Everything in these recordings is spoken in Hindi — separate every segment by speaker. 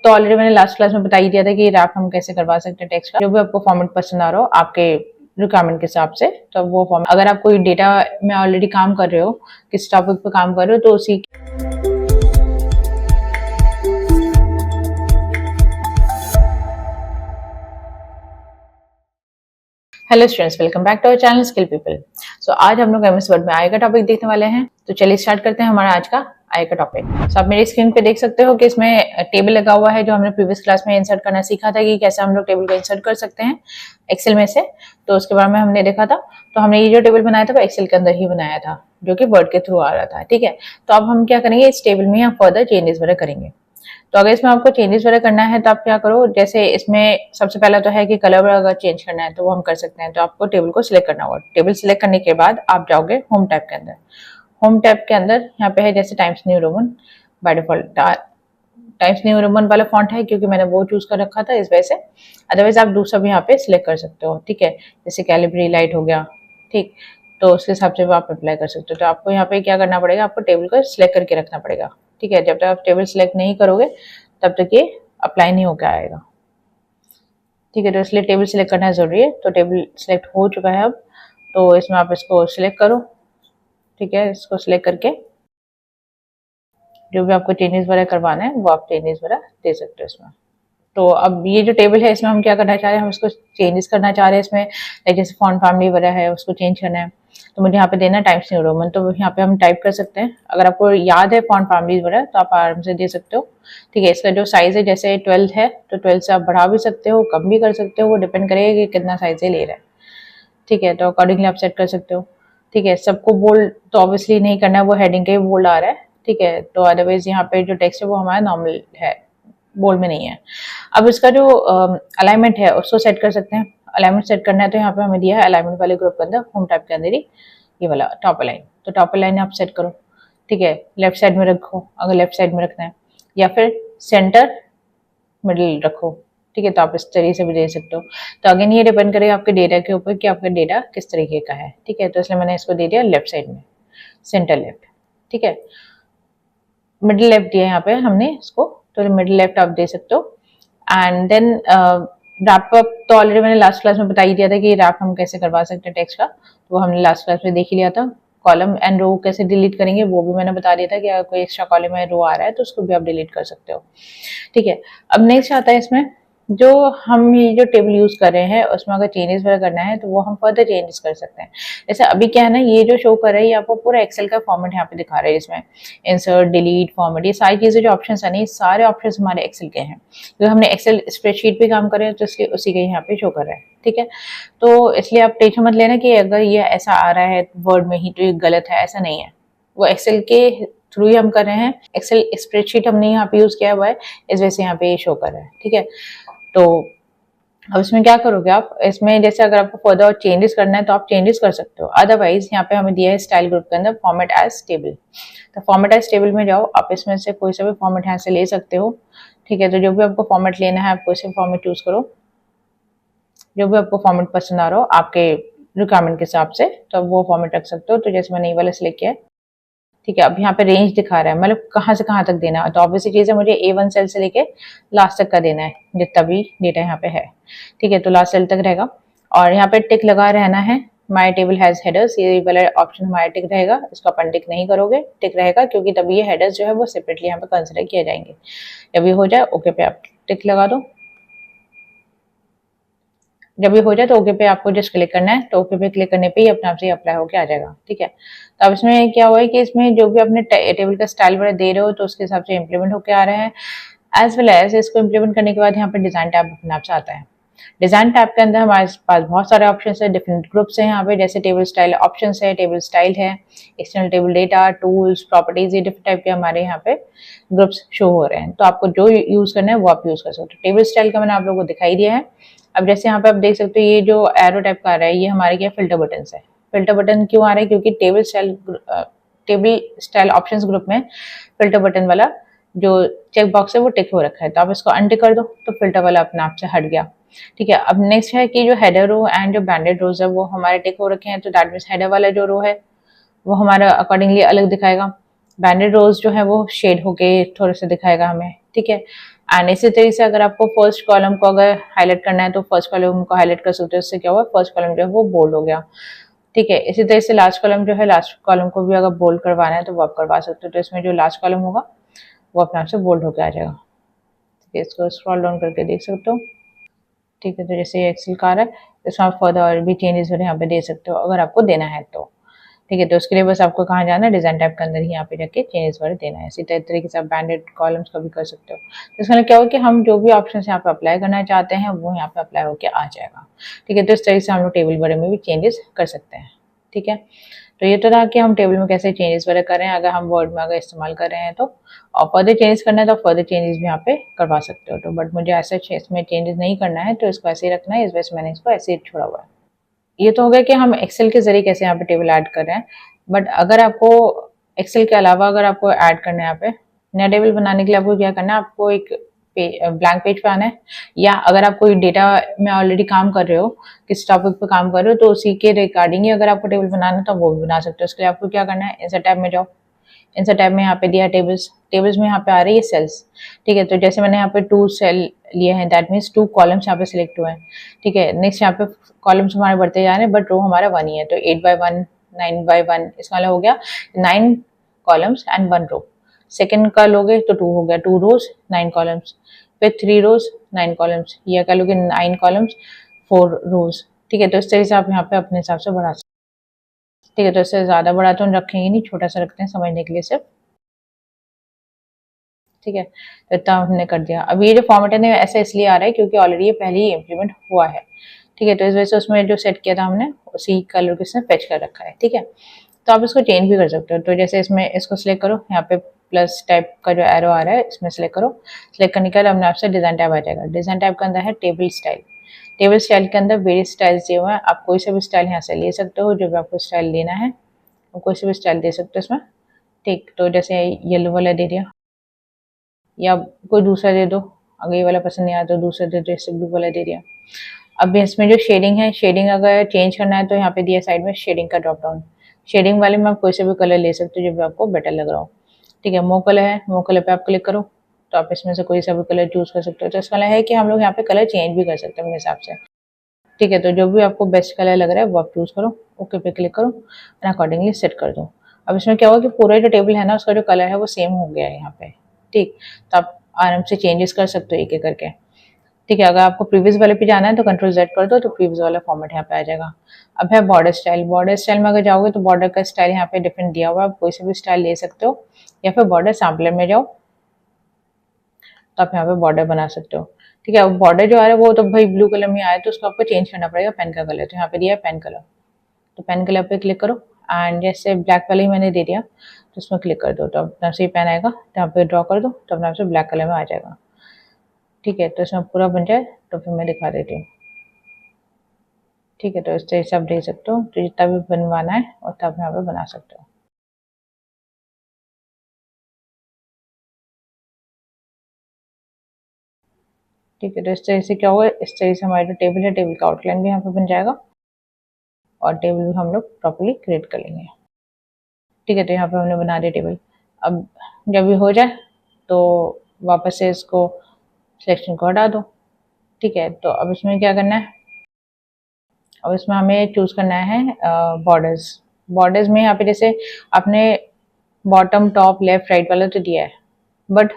Speaker 1: तो ऑलरेडी मैंने लास्ट क्लास में बता ही दिया था कि रैप हम कैसे करवा सकते हैं टेक्स्ट का। जो भी आपको फॉर्मेट पसंद आ रहा हो आपके रिक्वायरमेंट के हिसाब से, तो वो फॉर्मेट, अगर आप कोई डेटा में ऑलरेडी काम कर रहे हो, किस टॉपिक पे काम कर रहे हो, तो उसी hello students, welcome back to our channel skill people. So आज हम लोग एमएस वर्ड में आई का टॉपिक देखने वाले हैं। तो चलिए स्टार्ट करते हैं हमारा आज का आई का टॉपिक। सो आप मेरी स्क्रीन पे देख सकते हो कि इसमें टेबल लगा हुआ है, जो हमने प्रीवियस क्लास में इंसर्ट करना सीखा था कि कैसे हम लोग टेबल को इंसर्ट कर सकते हैं एक्सेल में से। तो उसके बारे में हमने देखा था। तो हमने ये जो टेबल बनाया था वो एक्सेल के अंदर ही बनाया था, जो कि वर्ड के थ्रू आ रहा था। ठीक है, तो अब हम क्या करेंगे, इस टेबल में हम फर्दर चेंजेस वगैरह करेंगे। तो अगर इसमें आपको चेंजेस वगैरह करना है तो आप क्या करो, जैसे इसमें सबसे पहला तो है कि कलर वगैरह अगर चेंज करना है तो वो हम कर सकते हैं। तो आपको टेबल को सिलेक्ट करना होगा। टेबल सिलेक्ट करने के बाद आप जाओगे होम टैब के अंदर। होम टैब के अंदर यहाँ पे है जैसे times new Roman, by default times new Roman वाला फॉन्ट है क्योंकि मैंने वो चूज कर रखा था इस वजह से। अदरवाइज आप दूसरा भी यहाँ पे सिलेक्ट कर सकते हो। ठीक है, जैसे कैलिब्री लाइट हो गया, ठीक, तो उसके हिसाब से आप अप्लाई कर सकते हो। तो आपको यहाँ पे क्या करना पड़ेगा, आपको टेबल को सिलेक्ट करके रखना पड़ेगा। ठीक है, जब तक आप टेबल सिलेक्ट नहीं करोगे तब तक ये अप्लाई नहीं होकर आएगा। ठीक है, तो इसलिए टेबल सिलेक्ट करना जरूरी है। तो टेबल सिलेक्ट हो चुका है अब, तो इसमें आप इसको सिलेक्ट करो। ठीक है, इसको सिलेक्ट करके जो भी आपको चेंजेस वगैरह करवाना है वो आप चेंजेस वगैरह दे सकते हो इसमें। तो अब ये जो टेबल है इसमें हम क्या करना चाह रहे हैं, हम इसको चेंजेस करना चाह रहे हैं। इसमें जैसे फॉन्ट फैमिली वगैरह है उसको चेंज करना है, तो मुझे यहाँ पे देना है टाइम्स न्यू रोमन। तो यहाँ पे हम टाइप कर सकते हैं। अगर आपको याद है फॉन्ट फैमिली वगैरह तो आप आराम से दे सकते हो। ठीक है, इसका जो साइज है जैसे 12 है तो 12 से आप बढ़ा भी सकते हो, कम भी कर सकते हो, वो डिपेंड करेगा कि कितना साइज ले रहा है। ठीक है, तो अकॉर्डिंगली आप सेट कर सकते हो। ठीक है, सबको बोल्ड तो ऑब्वियसली नहीं करना है, वो हेडिंग के बोल्ड आ रहा है। ठीक है, तो अदरवाइज यहाँ पे जो टेक्स्ट है वो हमारा नॉर्मल है, बोल्ड में नहीं है। अब इसका जो अलाइनमेंट है उसको सेट कर सकते हैं। अलाइनमेंट सेट करना है तो यहाँ पे हमें दिया है अलाइनमेंट वाले ग्रुप के अंदर, होम टैब के अंदर ही ये वाला टॉप अलाइन। तो टॉप अलाइन आप सेट करो। ठीक है, लेफ्ट साइड में रखो अगर लेफ्ट साइड में रखना है, या फिर सेंटर मिडिल रखो। ठीक है, तो आप इस तरीके से भी दे सकते हो। तो अगेन ये डिपेंड करेगा आपके डेटा के ऊपर कि आपका डेटा किस तरीके का है। ठीक है, तो इसलिए मैंने इसको दे दिया लेफ्ट साइड में, सेंटर लेफ्ट। ठीक है, मिडिल लेफ्ट दिया यहाँ पे हमने इसको, तो मिडिल लेफ्ट आप दे सकते हो। एंड देन रैप अप तो ऑलरेडी मैंने लास्ट क्लास में बता ही दिया था कि रैप हम कैसे करवा सकते हैं टेक्स्ट का, तो वो हमने लास्ट क्लास में देख ही लिया था। कॉलम एंड रो कैसे डिलीट करेंगे वो भी मैंने बता दिया था कि अगर कोई एक्स्ट्रा कॉलम है रो आ रहा है तो उसको भी आप डिलीट कर सकते हो। ठीक है, अब नेक्स्ट आता है इसमें जो हम ये जो टेबल यूज कर रहे हैं उसमें अगर चेंजेस वगैरह करना है तो वो हम फर्दर चेंजेस कर सकते हैं। जैसे अभी क्या है ना, ये जो शो कर रहा है ये आपको पूरा एक्सेल का फॉर्मेट यहाँ पे दिखा रहा है, जिसमें इंसर्ट, डिलीट, फॉर्मेट, ये सारी चीजें जो ऑप्शंस है ना, ये सारे ऑप्शंस हमारे एक्सेल के हैं। तो हमने एक्सेल स्प्रेडशीट पे काम कर रहे हैं तो इसलिए उसी के यहाँ पे शो कर रहा है। ठीक है, तो इसलिए आप टेंशन मत लेना कि अगर ये ऐसा आ रहा है वर्ड में ही तो ये गलत है, ऐसा नहीं है। वो एक्सेल के थ्रू ही हम कर रहे हैं। एक्सेल स्प्रेडशीट हमने यहाँ पे यूज किया हुआ है, इस वजह से यहाँ पे शो कर रहा है। ठीक है, तो अब इसमें क्या करोगे आप, इसमें जैसे अगर आपको फर्दर चेंजेस करना है तो आप चेंजेस कर सकते हो। अदरवाइज यहाँ पे हमें दिया है स्टाइल ग्रुप के अंदर फॉर्मेट एज टेबल। तो फॉर्मेट एज टेबल में जाओ, आप इसमें से कोई सा भी फॉर्मेट यहाँ से ले सकते हो। ठीक है, तो जो भी आपको फॉर्मेट लेना है आप कोई सा फॉर्मेट चूज करो, जो भी आपको फॉर्मेट पसंद आ रहा हो आपके रिक्वायरमेंट के हिसाब से, तो वो फॉर्मेट रख सकते हो। तो जैसे मैंने ये वाला सिलेक्ट किया है। ठीक है, अब यहाँ पे रेंज दिखा रहा है, मतलब कहाँ से कहाँ तक देना है। तो ऑब्वियसली चीज है, मुझे A1 सेल से लेके लास्ट तक का देना है, जितना भी डेटा यहाँ पे है। ठीक है, तो लास्ट सेल तक रहेगा और यहाँ पे टिक लगा रहना है। माई टेबल हैज हेडर्स, ये वाला ऑप्शन हमारा टिक रहेगा। इसको अपन टिक नहीं करोगे, टिक रहेगा क्योंकि तभी ये हेडर्स जो है वो सेपरेटली यहाँ पे कंसिडर किए जाएंगे। जब ये हो जाए ओके पे आप टिक लगा दो। जब ये हो जाए तो ओके पे आपको जस्ट क्लिक करना है। तो ओके पे क्लिक करने पे ही अपने आप से अप्लाई होके आ जाएगा। ठीक है, तो अब इसमें क्या हुआ है कि इसमें जो भी अपने टेबल का स्टाइल वगैरह दे रहे हो तो उसके हिसाब से इम्प्लीमेंट होके आ रहे हैं। एज वेल एज इसको इम्प्लीमेंट करने के बाद यहाँ पे डिजाइन टैब अपने आप से आता है। डिजाइन टैब के अंदर हमारे पास बहुत सारे ऑप्शन है, डिफरेंट ग्रुप्स हैं यहाँ पे, जैसे टेबल स्टाइल ऑप्शन है, टेबल स्टाइल है, external table data, tools, properties, ये डिफरेंट टाइप के हमारे यहाँ पे ग्रुप्स शो हो रहे हैं। तो आपको जो यूज करना है वो आप यूज कर सकते हो। टेबल स्टाइल का मैंने आप लोगों को दिखाई दिया है। अब जैसे यहाँ पे आप देख सकते हो ये जो एरो टाइप का आ रहा है ये हमारे क्या फिल्टर बटन है। फिल्टर बटन क्यों आ रहा है, क्योंकि टेबल स्टाइल ऑप्शंस ग्रुप में फिल्टर बटन वाला जो चेक बॉक्स है वो टिक हो रखा है। तो आप इसको अनटिक कर दो तो फिल्टर वाला अपने आप से हट गया। ठीक है, अब नेक्स्ट है कि जो हेडर रो एंड जो बैंडेड रोज है वो हमारे टिक हो रखे हैं। तो दैट मीन्स हेडर वाला जो रो है वो हमारा अकॉर्डिंगली अलग दिखाएगा। बैंडेड रोज जो है वो शेड होके थोड़े से दिखाएगा हमें। ठीक है, एंड इसी तरीके से अगर आपको फर्स्ट कॉलम को अगर हाईलाइट करना है तो फर्स्ट कॉलम को हाईलाइट कर सकते हो, उससे क्या हुआ फर्स्ट कॉलम जो है वो बोल्ड हो गया। ठीक है, इसी तरह से लास्ट कॉलम जो है, लास्ट कॉलम को भी अगर बोल्ड करवाना है तो वो आप करवा सकते हो। तो इसमें जो लास्ट कॉलम होगा वो अपने आप से बोल्ड होकर आ जाएगा। ठीक है, इसको स्क्रॉल डाउन करके देख सकते हो। ठीक है, तो जैसे ये एक्सेल का आ रहा है, इसमें आप फर्दर और भी चेंजेस यहाँ पे दे सकते हो अगर आपको देना है तो। ठीक है, तो उसके लिए बस आपको कहाँ जाना है, डिजाइन टाइप के अंदर ही यहाँ पे जाके चेंजेस वगैरह देना है। इसी तरीके से आप बैंडेड कॉलम्स का भी कर सकते हो। तो इसका क्या हो कि हम जो भी ऑप्शन यहाँ पे अप्लाई करना चाहते हैं वो यहाँ पे अप्लाई होकर आ जाएगा। ठीक है, तो इस तरीके से हम लोग टेबल वगैरह में भी चेंजेस कर सकते हैं। ठीक है, तो ये तो था कि हम टेबल में कैसे चेंजेस वगैरह कर रहे हैं अगर हम वर्ड में अगर इस्तेमाल कर रहे हैं तो। और फर्दर चेंजेस करना है तो फर्दर चेंजेस भी यहाँ पे करवा सकते हो। तो बट मुझे ऐसा इसमें चेंजेस नहीं करना है तो इसको ऐसे ही रखना है, इस वजह से मैंने इसको ऐसे ही छोड़ा हुआ है। ये तो हो गया कि हम एक्सेल के जरिए कैसे यहाँ पे टेबल ऐड कर रहे हैं। बट अगर आपको एक्सेल के अलावा अगर आपको ऐड करना है यहाँ पे नया टेबल बनाने के लिए आपको क्या करना है, आपको एक ब्लैंक पेज पे आना है, या अगर आप कोई डेटा में ऑलरेडी काम कर रहे हो, किस टॉपिक पे काम कर रहे हो तो उसी के रिगार्डिंग ही अगर आपको टेबल बनाना है तो वो भी बना सकते हो। उसके लिए आपको क्या करना है, इंसर्ट टैब में जाओ। इंसर्ट टैब में यहाँ पे दिया टेबल्स, टेबल्स में यहाँ पे आ रही है सेल्स। ठीक है, तो जैसे मैंने यहाँ पे 2 सेल लिए हैं, दैट मीन्स 2 कॉलम्स यहाँ पे सिलेक्ट हुए हैं। ठीक है, नेक्स्ट यहाँ पे कॉलम्स हमारे बढ़ते जा रहे हैं बट रो हमारा 1 ही है, तो 8x1 9x1 इसका मतलब हो गया 9 कॉलम्स एंड 1 रो। सेकेंड का लोगे तो 2 हो गया, 2 रोज 9 कॉलम्स, फिर 3 रोज 9 कॉलम्स, या कह लोगे 9 कॉलम्स 4 रोज। ठीक है, तो इस तरह से आप यहाँ पे अपने हिसाब से बढ़ा सकते। ठीक है, तो इससे ज्यादा बड़ा तो रखेंगे नहीं, छोटा सा रखते हैं समझने के लिए सिर्फ। ठीक है, तो इतना हमने कर दिया। अब ये जो फॉर्मेट है ऐसा इसलिए आ रहा है क्योंकि ऑलरेडी ये पहले ही इम्प्लीमेंट हुआ है। ठीक है, तो इस वजह से उसमें जो सेट किया था हमने उसी कलर के इसमें फेच कर रखा है। ठीक है, तो आप इसको चेंज भी कर सकते हो। तो जैसे इसमें इसको सिलेक्ट करो, यहाँ पे प्लस टाइप का जो एरो आ रहा है इसमें सिलेक्ट करो। सिलेक्ट करने के बाद अपने आपसे डिजाइन टाइप आ जाएगा। डिजाइन टाइप के अंदर है टेबल स्टाइल। टेबल स्टाइल के अंदर वेरियस स्टाइल्स दिए हुए हैं, आप कोई सा भी स्टाइल यहाँ से ले सकते हो, जो भी आपको स्टाइल लेना है कोई सा भी स्टाइल दे सकते हो इसमें। ठीक, तो जैसे येलो वाला दे दिया या कोई दूसरा दे दो, अगर ये वाला पसंद नहीं आया तो दूसरा दे दो, जैसे ब्लू वाला दे दिया। अब इसमें जो शेडिंग है, शेडिंग अगर चेंज करना है तो यहाँ पे दिया साइड में शेडिंग का ड्रॉप डाउन। शेडिंग वाले में आप कोई से भी कलर ले सकते हो जो भी आपको बेटर लग रहा हो। ठीक है, मो कलर है, मो कलर पे आप क्लिक करो तो आप इसमें से कोई सा भी कलर चूज कर सकते हो। तो इसका है कि हम लोग यहाँ पे कलर चेंज भी कर सकते हैं अपने हिसाब से। ठीक है, तो जो भी आपको बेस्ट कलर लग रहा है वो आप चूज करो, ओके पे क्लिक करो एंड अकॉर्डिंगली सेट कर दो। अब इसमें क्या होगा कि पूरा जो टेबल है ना उसका जो कलर है वो सेम हो गया है यहाँ पे। ठीक, तो आप आराम से चेंजेस कर सकते हो एक एक करके। ठीक है, अगर आपको प्रीवियस वाले पे जाना है तो कंट्रोल Z कर दो तो प्रीवियस वाला फॉर्मेट यहाँ पे आ जाएगा। अब है बॉर्डर स्टाइल। बॉर्डर स्टाइल में अगर जाओगे तो बॉर्डर का स्टाइल यहाँ पे डिफरेंट दिया हुआ है, आप कोई से भी स्टाइल ले सकते हो, या फिर बॉर्डर सैम्पलर में जाओ तो आप यहाँ पे बॉर्डर बना सकते हो। ठीक है, अब बॉर्डर जो आ रहा है वो तो भाई ब्लू कलर में आया तो उसको आपको चेंज करना पड़ेगा पेन का कलर। तो यहाँ पे दिया है पेन कलर, तो पेन कलर पे क्लिक करो एंड जैसे ब्लैक वाले ही मैंने दे दिया तो उसमें क्लिक कर दो तो अपना से ही पेन आएगा, तो यहाँ पे ड्रॉ कर दो तो अपना से ब्लैक कलर में आ जाएगा। ठीक है, तो इसमें पूरा बन जाए तो फिर मैं दिखा देती हूँ। ठीक है, तो इस तरह से आप देख सकते हो, तो जितना भी बनवाना है उतना आप यहाँ पे बना सकते हो। ठीक है, तो इस तरह से क्या होगा, इस तरह से हमारा जो टेबल है टेबल का आउटलाइन भी यहाँ पे बन जाएगा और टेबल भी हम लोग प्रॉपर्ली क्रिएट कर लेंगे। ठीक है, तो यहाँ पे हमने बना दिया टेबल। अब जब ये हो जाए तो वापस से इसको सिलेक्शन को हटा दो। ठीक है, तो अब इसमें क्या करना है, अब इसमें हमें चूज करना है बॉर्डर्स। बॉर्डर्स में यहाँ पे जैसे आपने बॉटम टॉप लेफ्ट राइट वाला तो दिया है बट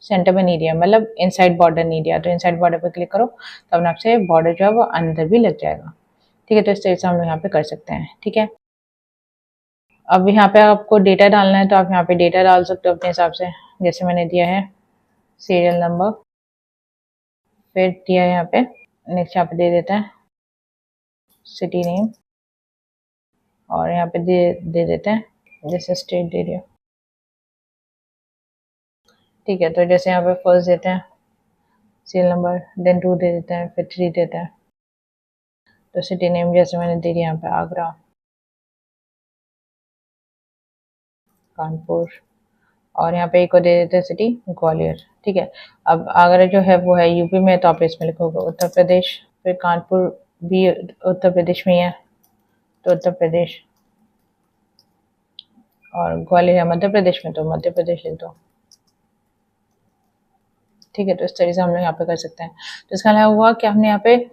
Speaker 1: सेंटर में नहीं दिया, मतलब इनसाइड बॉर्डर नहीं दिया, तो इनसाइड बॉर्डर पे क्लिक करो तो अपने आपसे बॉर्डर जो है वो अंदर भी लग जाएगा। ठीक है, तो इस तरह से हम लोग यहाँ पे कर सकते हैं। ठीक है, अब यहाँ पे आपको डेटा डालना है तो आप यहाँ पे डेटा डाल सकते हो अपने हिसाब से, जैसे मैंने दिया है सीरियल नंबर, फिर दिया है यहाँ पे नेक्स्ट यहाँ पे दे देते हैं सिटी नेम, और यहाँ पे दे देते हैं जैसे स्टेट दे दिया। ठीक है, तो जैसे यहाँ पे फर्स्ट देते हैं सीरियल नंबर, देन 2 दे देते हैं, फिर 3 देते हैं, तो सिटी नेम जैसे मैंने दे दिया यहाँ पे आगरा, कानपुर, और यहाँ पे एक को दे देते हैं सिटी ग्वालियर। ठीक है, अब आगरा जो है वो है यूपी में तो आप इसमें लिखोगे उत्तर प्रदेश, फिर कानपुर भी उत्तर प्रदेश में ही है तो उत्तर प्रदेश, और ग्वालियर है मध्य प्रदेश में तो मध्य प्रदेश लिख दो। ठीक है। तो इस तरीके से हम लोग यहाँ पे कर सकते हैं। तो इसका अलावा हुआ कि हमने यहाँ पे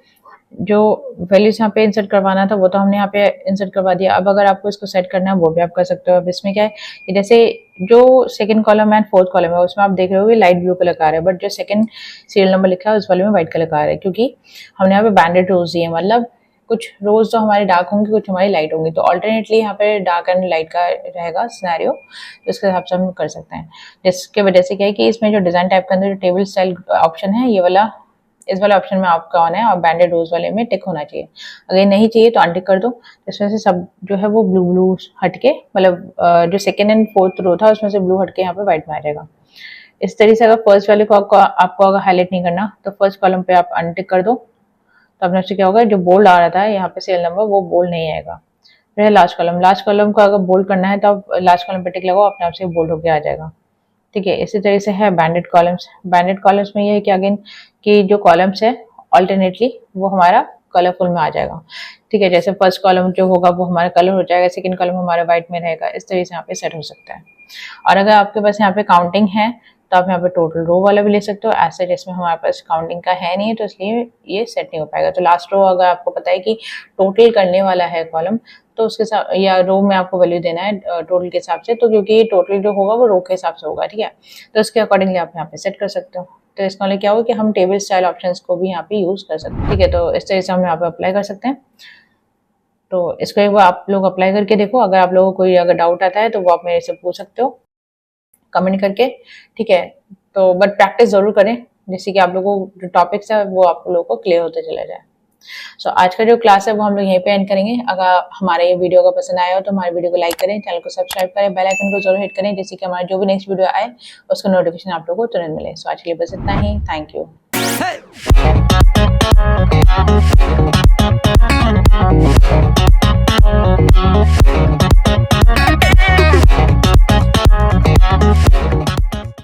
Speaker 1: जो वैल्यूज यहाँ पे इंसर्ट करवाना था वो तो हमने यहाँ पे इंसर्ट करवा दिया। अब अगर आपको इसको सेट करना है वो भी आप कर सकते हो। अब इसमें क्या है कि जैसे जो second column and fourth column है उसमें आप देख रहे हो लाइट ब्लू कलर का आ रहा है, बट जो सेकंड सीरियल नंबर लिखा है उस वाले में व्हाइट कलर का आ रहा है, क्योंकि हमने यहाँ पे बैंडेड रोज दिए, मतलब कुछ रोज तो हमारी डार्क होंगी, कुछ हमारी लाइट होंगी। तो ऑल्टरनेटली यहाँ पे डार्क एंड लाइट का रहेगा सिनेरियो, तो इसके हिसाब से हम कर सकते हैं। जिसके वजह से क्या है कि इसमें जो डिजाइन टाइप के अंदर जो टेबल स्टाइल ऑप्शन है, ये वाला इस वाले ऑप्शन में आपका ऑन है और बैंडेड रोज वाले में टिक होना चाहिए। अगर नहीं चाहिए तो अनटिक कर दो। इसमें से सब जो है वो ब्लू ब्लू हटके, मतलब जो सेकेंड एंड फोर्थ रो था उसमें से ब्लू हटके यहाँ पे व्हाइट में आ जाएगा। इस तरीके से अगर फर्स्ट वाले को आपको अगर हाईलाइट नहीं करना तो फर्स्ट कॉलम पे आप अनटिक कर दो। तो अपने से क्या होगा, जो बोल्ड आ रहा था यहाँ पे सीरियल नंबर वो बोल्ड नहीं आएगा। फिर लास्ट कॉलम को अगर बोल्ड करना है तो आप लास्ट कॉलम पे टिक लगाओ, अपने आप से बोल्ड होकर आ जाएगा। ठीक है। इसी तरह से है बैंडेड कॉलम्स। बैंडेड कॉलम्स में ये है कि अगेन कि जो कॉलम्स है ऑल्टरनेटली वो हमारा कलरफुल में आ जाएगा। ठीक है। जैसे फर्स्ट कॉलम जो होगा वो हमारा कलर हो जाएगा, सेकंड कॉलम हमारा व्हाइट में रहेगा। इस तरह से यहाँ पे सेट हो सकता है। और अगर आपके पास यहाँ पे काउंटिंग है तो आप यहाँ पे टोटल रो वाला भी ले सकते हो। ऐसे जिसमें हमारे पास काउंटिंग का है नहीं, तो इसलिए ये सेट नहीं हो पाएगा। तो लास्ट रो अगर आपको पता है कि टोटल करने वाला है कॉलम, तो उसके साथ या रो में आपको वैल्यू देना है टोटल के हिसाब से, तो क्योंकि टोटल जो होगा वो रो के हिसाब से होगा। ठीक है। तो उसके अकॉर्डिंगली आप यहाँ पे सेट कर सकते हो। तो इसका मतलब क्या होगा कि हम टेबल स्टाइल ऑप्शंस को भी यहाँ पे यूज कर सकते हैं। ठीक है। तो इस तरह से हम यहाँ पे अप्लाई कर सकते हैं। तो इसको एक बार आप लोग अप्लाई करके देखो। अगर आप लोगों को कोई अगर डाउट आता है तो वो आप मेरे से पूछ सकते हो कमेंट करके। ठीक है। तो बट प्रैक्टिस जरूर करें, जिससे कि आप लोगों को जो टॉपिक्स है वो आप लोगों को क्लियर होते चला जाए। सो आज का जो क्लास है वो हम लोग यहीं पे एंड करेंगे। अगर हमारे ये वीडियो का पसंद आया हो तो हमारे वीडियो को लाइक करें, चैनल को सब्सक्राइब करें, बेल आइकन को जरूर हिट करें, जिससे कि हमारा जो भी नेक्स्ट वीडियो आए उसका नोटिफिकेशन आप लोगों को तुरंत मिले। सो आज के लिए बस इतना ही। Thank you.